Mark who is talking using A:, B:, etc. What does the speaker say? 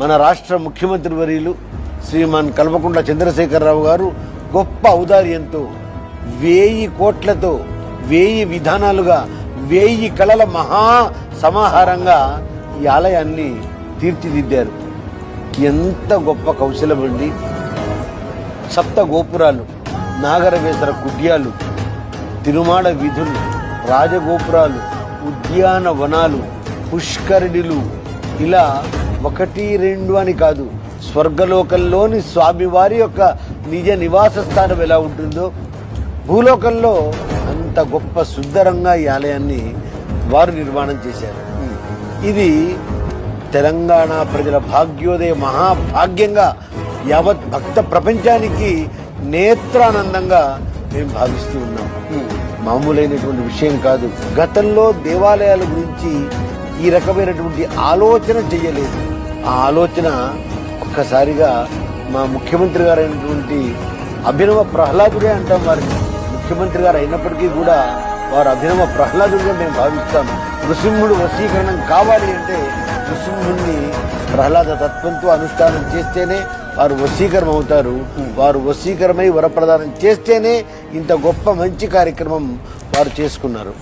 A: మన రాష్ట్ర ముఖ్యమంత్రి వర్యులు శ్రీమాన్ కల్వకుంట్ల చంద్రశేఖరరావు గారు గొప్ప ఔదార్యంతో 1000 కోట్లతో 1000 విధానాలుగా 1000 కళల మహా సమాహారంగా ఈ ఆలయాన్ని తీర్చిదిద్దారు. ఎంత గొప్ప కౌశలం అండి. సప్త గోపురాలు, నాగరవేసర కుడ్యాలు, తిరుమాడ వీధులు, రాజగోపురాలు, ఉద్యానవనాలు, పుష్కరిణులు, ఇలా 1, 2 అని కాదు, స్వర్గలోకంలోని స్వామివారి యొక్క నిజ నివాస స్థానం ఎలా ఉంటుందో భూలోకంలో అంత గొప్ప సుందరంగా ఈ ఆలయాన్ని వారు నిర్మాణం చేశారు. ఇది తెలంగాణ ప్రజల భాగ్యోదయ మహాభాగ్యంగా యావత్ భక్త ప్రపంచానికి నేత్రానందంగా మేము భావిస్తూ ఉన్నాం. మామూలైనటువంటి విషయం కాదు. గతంలో దేవాలయాల గురించి ఈ రకమైనటువంటి ఆలోచన చెయ్యలేదు. ఆ ఆలోచన ఒక్కసారిగా మా ముఖ్యమంత్రి గారు అయినటువంటి అభినవ ప్రహ్లాదుడే అంటాం వారిని. ముఖ్యమంత్రి గారు అయినప్పటికీ కూడా వారు అభినవ ప్రహ్లాదుడిగా మేము భావిస్తాం. నృసింహుడు వశీకరణం కావాలి అంటే నృసింహుడిని ప్రహ్లాద తత్వంతో అనుష్ఠానం చేస్తేనే వారు వశీకరం అవుతారు. వారు వశీకరమై వరప్రదానం చేస్తేనే ఇంత గొప్ప మంచి కార్యక్రమం వారు చేసుకున్నారు.